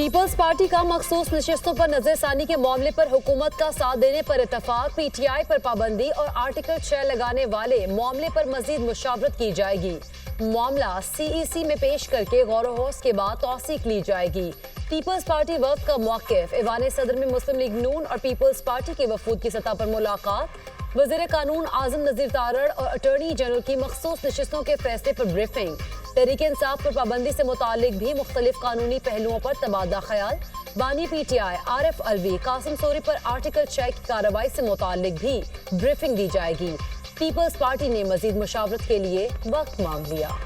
Peoples party का मखसूस नशिस्तों पर नजरसानी के मामले पर हुकूमत का साथ देने पर इत्तफाक, पीटीआई पर पाबंदी और आर्टिकल 6 लगाने वाले मामले पर मजीद मुशावरत की जाएगी। मामला सीईसी में पेश करके गौर-ओ-होश के बाद तौसीक ली जाएगी। पीपल्स पार्टी वफ्द का मौक़िफ़, ऐवान सदर में मुस्लिम लीग नून और पीपल्स पार्टी के वफूद की सतह पर मुलाकात, वज़ीर कानून आज़म नज़ीर तारड़ और अटॉर्नी जनरल की मखसूस नशिस्तों के फैसले पर ब्रीफिंग, तहरीक इंसाफ पर पाबंदी से मुतालिक भी मुख्तलिफ कानूनी पहलुओं पर तबादला ख्याल, बानी पीटीआई आरिफ अलवी कासिम सोरी पर आर्टिकल 6 की कार्रवाई से मुतालिक भी ब्रीफिंग दी जाएगी। पीपल्स पार्टी ने मजीद मुशावरत के लिए वक्त मांग लिया।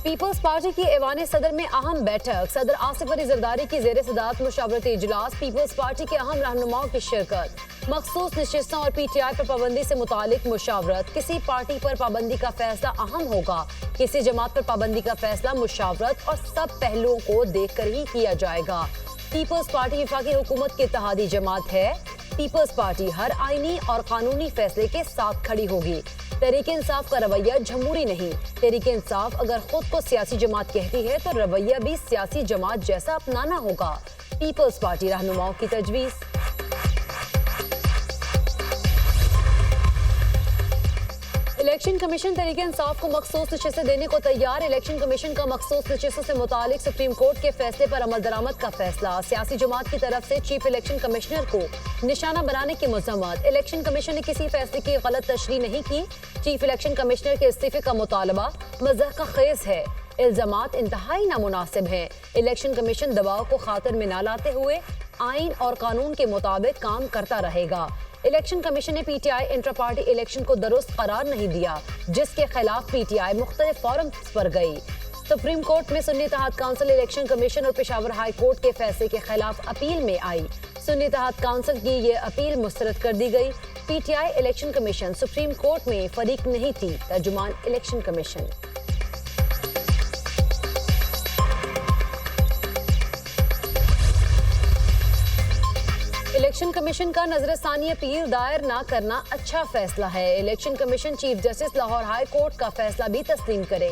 पीपल्स पार्टी की ऐवान सदर में अहम बैठक, सदर आसिफ अली जरदारी की ज़ेर सदारत मुशावरती इजलास, पीपल्स पार्टी के अहम रहनुमाओं की शिरकत, मखसूस नशिस्तों और पीटीआई पर पाबंदी से मुतालिक मुशावरत। किसी पार्टी पर पाबंदी का फैसला अहम होगा, किसी जमात पर पाबंदी का फैसला मुशावरत और सब पहलुओं को देख कर ही किया जाएगा। पीपल्स पार्टी वफाकी हुकूमत की इत्तेहादी जमात है। पीपल्स पार्टी हर आईनी और कानूनी फैसले के साथ खड़ी होगी। तहरीक इंसाफ का रवैया जमहूरी नहीं। तहरीक इंसाफ अगर खुद को सियासी जमात कहती है तो रवैया भी सियासी जमात जैसा अपनाना होगा। पीपल्स पार्टी रहनुमाओं की तजवीज़। इलेक्शन कमीशन तहरीक इंसाफ को मखसूस नशिस्तें देने को तैयार। इलेक्शन कमीशन का मखसूस नशिस्तों से मुतालिक सुप्रीम कोर्ट के फैसले पर अमल दरामद का फैसला। सियासी जमात की तरफ से चीफ इलेक्शन कमिश्नर को निशाना बनाने की मजम्मत। इलेक्शन कमीशन ने किसी फैसले की गलत तशरीह नहीं की। चीफ इलेक्शन कमिश्नर के इस्तीफे का मुतालबा मज़हक़ खेज़ है। इल्ज़ामात इंतहाई नामुनासिब हैं। इलेक्शन कमीशन दबाव को खातिर में न लाते हुए आइन और कानून के मुताबिक काम करता रहेगा। इलेक्शन कमीशन ने पीटीआई इंट्रा पार्टी इलेक्शन को दुरुस्त करार नहीं दिया, जिसके खिलाफ पीटीआई मुख्तलिफ फोरम्स पर गई। सुप्रीम कोर्ट में सुन्नी इत्तेहाद काउंसिल इलेक्शन कमीशन और पेशावर हाई कोर्ट के फैसले के खिलाफ अपील में आई। सुन्नी इत्तेहाद काउंसिल की ये अपील मुस्तरद कर दी गई। PTI election commission supreme court में फरीक नहीं थी। तर्जुमान इलेक्शन कमीशन। इलेक्शन कमीशन का नजरसानी अपील दायर ना करना अच्छा फैसला है। Election commission chief justice Lahore high court का फैसला भी तस्लीम करे।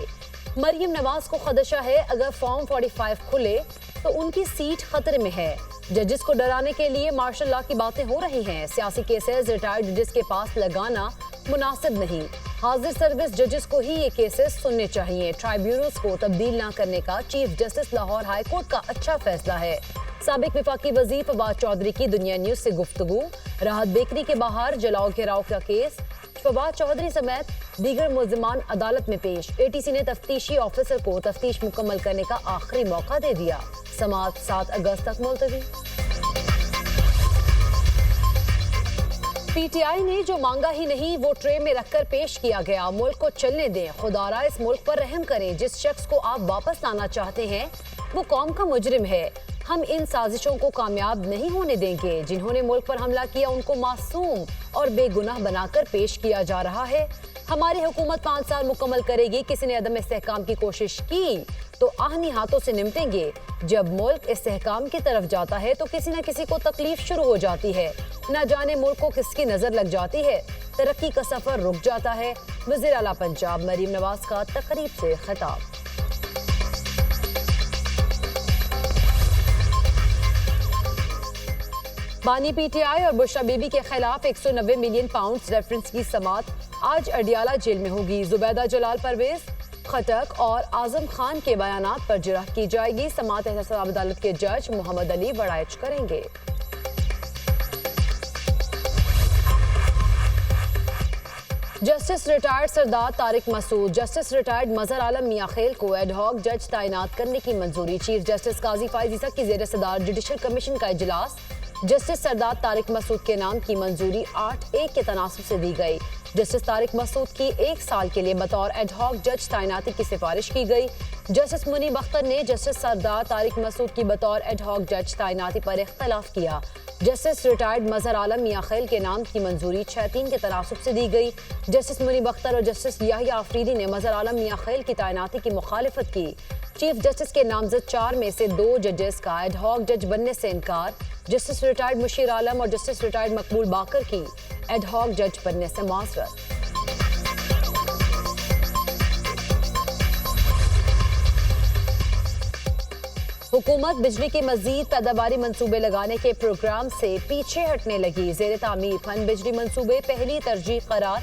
मरियम नवाज को खदशा है अगर फॉर्म 45 खुले तो उनकी सीट खतरे में है। जजेस को डराने के लिए मार्शल लॉ की बातें हो रही हैं। सियासी केसेस रिटायर्ड जजेस के पास लगाना मुनासिब नहीं। हाजिर सर्विस जजेस को ही ये केसेस सुनने चाहिए। ट्राइब्यूनल्स को तब्दील ना करने का chief justice Lahore high court का अच्छा फैसला है। साबिक वफाकी वजीर फवाद चौधरी की दुनिया न्यूज से गुफ्तगू। राहत बेकरी के बाहर जलाओ घेराव का केस, फवाद चौधरी समेत दीगर मुल्जिमान अदालत में पेश। एटीसी ने तफ्तीशी ऑफिसर को तफ्तीश मुकम्मल करने का आखिरी मौका दे दिया। समाअत 7 अगस्त तक मुलतवी। पीटीआई ने जो मांगा ही नहीं वो ट्रे में रखकर पेश किया गया। मुल्क को चलने दें, खुदारा इस मुल्क पर रहम करें। जिस शख्स को आप वापस लाना चाहते हैं वो कौम का मुजरिम है। हम इन साजिशों को कामयाब नहीं होने देंगे। जिन्होंने मुल्क पर हमला किया उनको मासूम और बेगुनाह बनाकर पेश किया जा रहा है। हमारी हुकूमत 5 साल मुकम्मल करेगी। किसी ने अदम इस्तेहकाम की कोशिश की तो आहनी हाथों से निपटेंगे। जब मुल्क इस्तेहकाम की तरफ जाता है तो किसी न किसी को तकलीफ शुरू हो जाती है। न जाने मुल्क को किसकी नजर लग जाती है, तरक्की का सफर रुक जाता है। वज़ीर आला पंजाब मरीम नवाज का तकरीब से खिताब। बानी पीटीआई और बुशरा बीबी के खिलाफ 190 मिलियन पाउंड रेफरेंस की समाअत आज अडियाला जेल में होगी। जुबैदा जलाल, परवेज खटक और आजम खान के बयानात पर जिरह की जाएगी। समाअत एहतसाब अदालत के जज मोहम्मद अली वड़ाइच करेंगे। जस्टिस रिटायर्ड सरदार तारिक मसूद, जस्टिस रिटायर्ड मजहर आलम मियां खेल को एडहॉक जज तैनात करने की मंजूरी। चीफ जस्टिस काजी फाइज ईसा की ज़ेर सदारत जुडिशल कमीशन का इजलास। जस्टिस सरदार तारिक मसूद के नाम की मंजूरी 8-1 के तनासुब से दी गई। जस्टिस तारिक मसूद की 1 साल के लिए बतौर एडहॉक जज तैनाती की सिफारिश की गई। जस्टिस मुनीब अख्तर ने जस्टिस सरदार तारिक मसूद की बतौर एडहॉक जज तैनाती पर इख्तलाफ किया। जस्टिस रिटायर्ड मजहर आलम मियां खेल के नाम की मंजूरी 6-3 के तनासुब से दी गई। जस्टिस मुनीब अख्तर और जस्टिस याहिया आफरीदी ने मजहर आलम मियां खेल की तैनाती की मुखालिफत की। चीफ जस्टिस के नामजद 4 में से 2 जजेस का एडहॉक जज बनने से इनकार। जस्टिस रिटायर्ड मुशीर आलम और जस्टिस रिटायर्ड मकबूल बाकर की एडहॉक जज बनने से माजरत। हुकूमत बिजली के मजीद पैदावारी मंसूबे लगाने के प्रोग्राम से पीछे हटने लगी। ज़ेर तामीर फंड बिजली मंसूबे पहली तरजीह करार।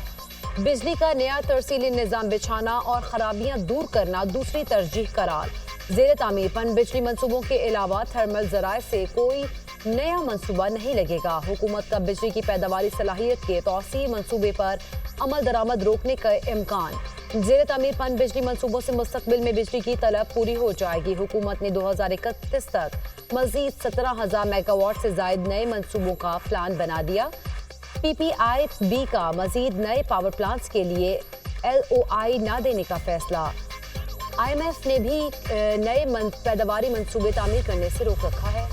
बिजली का नया तरसीली निज़ाम बिछाना और खराबियां दूर करना दूसरी तरजीह करार। ज़ेर तामीर फंड बिजली मंसूबों के अलावा थर्मल ज़राए से कोई नया मंसूबा नहीं लगेगा। हुकूमत का बिजली की पैदावारी सलाहियत के तौसीई मंसूबे पर अमल दरामद रोकने का इम्कान। ज़ेर तामीर फंड बिजली मंसूबों से मुस्तकबिल में बिजली की तलब पूरी हो जाएगी। हुकूमत ने 2031 तक मजीद 17,000 मेगावाट से जायद नए मंसूबों का प्लान बना दिया। PPIB का मजीद नए पावर प्लांट्स के लिए LOI न देने का फैसला। IMF ने भी नए पैदावारी मंसूबे तामीर करने से रोक रखा है।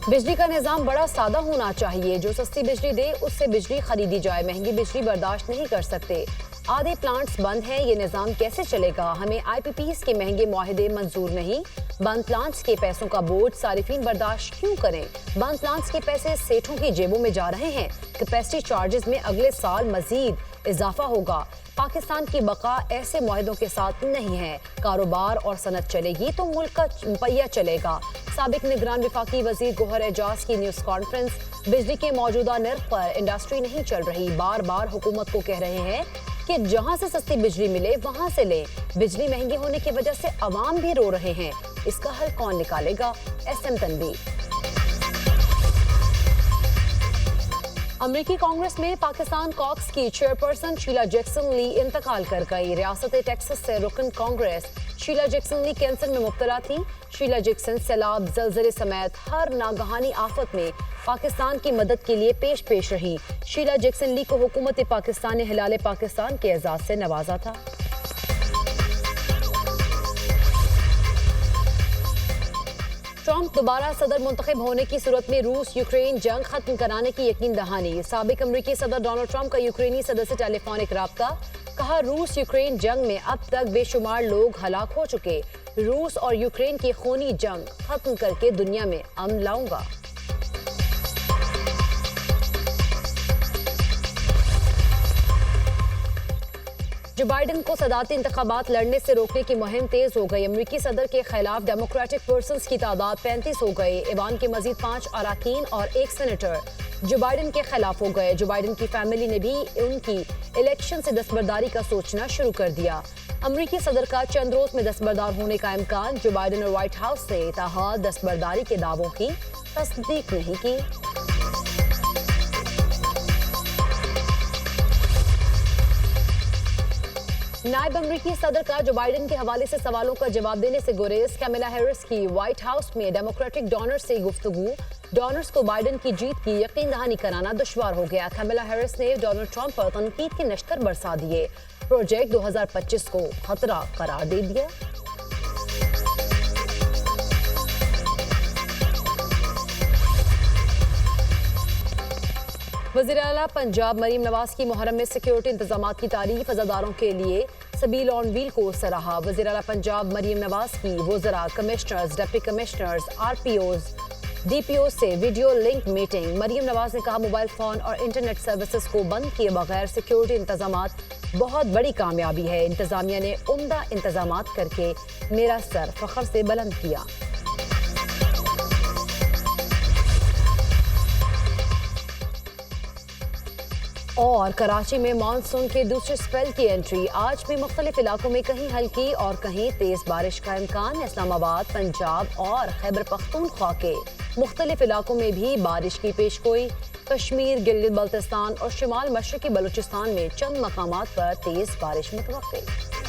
बिजली का निज़ाम बड़ा सादा होना चाहिए। जो सस्ती बिजली दे उससे बिजली खरीदी जाए। महंगी बिजली बर्दाश्त नहीं कर सकते। आधे प्लांट्स बंद हैं, ये निज़ाम कैसे चलेगा? हमें IPPs के महंगे मुआहदे मंजूर नहीं। बंद प्लांट्स के पैसों का बोझ सारिफीन बर्दाश्त क्यों करें? बंद प्लांट्स के पैसे सेठों की जेबों में जा रहे हैं। कैपेसिटी चार्जेस में अगले साल मजीद इजाफा होगा। पाकिस्तान की बका ऐसे मुआहदों के साथ नहीं है। कारोबार और सनत चलेगी तो मुल्क का पहिया चलेगा। साबिक निगरान वफाकी वजीर गोहर एजाज की न्यूज़ कॉन्फ्रेंस। बिजली के मौजूदा निर्ख पर इंडस्ट्री नहीं चल रही। बार बार हुकूमत को कह रहे हैं कि जहां से सस्ती बिजली मिले वहां से लें। बिजली महंगी होने की वजह से अवाम भी रो रहे हैं। इसका हल कौन निकालेगा? SM तनवीर। अमेरिकी कांग्रेस में पाकिस्तान कॉक्स की चेयरपर्सन शीला जैक्सन ली इंतकाल कर गई। रियासत टेक्सास से रुकन कांग्रेस शीला जैक्सन ली कैंसर में मुब्तला थी। शीला जैक्सन सैलाब, जलजले समेत हर नागहानी आफत में पाकिस्तान की मदद के लिए पेश रही। शीला जैक्सन ली को हुकूमत पाकिस्तान ने हिलाल पाकिस्तान के एजाज से नवाजा था। ट्रंप दोबारा सदर मुंतखब होने की सूरत में रूस यूक्रेन जंग खत्म कराने की यकीन दहानी। साबिक अमरीकी सदर डोनाल्ड ट्रंप का यूक्रेनी सदर से टेलीफोनिक राब्ता। कहा, रूस यूक्रेन जंग में अब तक बेशुमार लोग हलाक हो चुके। रूस और यूक्रेन की खूनी जंग खत्म करके दुनिया में अमन लाऊंगा। जो बाइडन को सदारती इंतखाबात लड़ने से रोकने की मुहिम तेज हो गई। अमरीकी सदर के खिलाफ डेमोक्रेटिक पर्सन्स की तादाद 35 हो गई। ऐवान के मजीद 5 अराकीन और 1 सेनेटर जो बाइडन के खिलाफ हो गए। जो बाइडन की फैमिली ने भी उनकी इलेक्शन से दस्तबरदारी का सोचना शुरू कर दिया। अमरीकी सदर का चंद रोज में दस्तबरदार होने का इम्कान। जो बाइडन और व्हाइट हाउस ने ताहाल दस्तबरदारी के दावों की तस्दीक नहीं की। नायब अमरीकी सदर का जो बाइडन के हवाले से सवालों का जवाब देने से गुरेज। कैमला हैरिस की व्हाइट हाउस में डेमोक्रेटिक डोनर्स से गुफ्तगू। डोनर्स को बाइडन की जीत की यकीन दहानी कराना दुश्वार हो गया। कैमला हैरिस ने डोनाल्ड ट्रंप पर तनकीद के नश्तर बरसा दिए। प्रोजेक्ट 2025 को खतरा करार दे दिया। वज़ीर आला पंजाब मरीम नवाज की मुहर्रम में सिक्योरिटी इंतजामात की तारीफ। अज़ादारों के लिए सबील ऑन व्हील को सराहा। वज़ीर आला पंजाब मरीम नवाज की वज़रा, commissioners, deputy commissioners, RPOs, DPOs से video link meeting. Maryam Nawaz ने कहा, मोबाइल फोन और इंटरनेट सर्विसेज को बंद किए बगैर सिक्योरिटी इंतजामात बहुत बड़ी कामयाबी है। इंतजामिया ने उम्दा इंतजामात करके मेरा सर फख्र से बुलंद किया। और कराची में मानसून के दूसरे स्पेल की एंट्री। आज भी मुख्तलिफ इलाकों में कहीं हल्की और कहीं तेज बारिश का इम्कान। इस्लामाबाद, पंजाब और खैबर पख्तूनख्वा के मुख्तलिफ इलाकों में भी बारिश की पेशगोई। कश्मीर, गिलगित बल्तिस्तान और शुमाल मशरकी बलूचिस्तान में चंद मकामात पर तेज बारिश मुतवक्किल।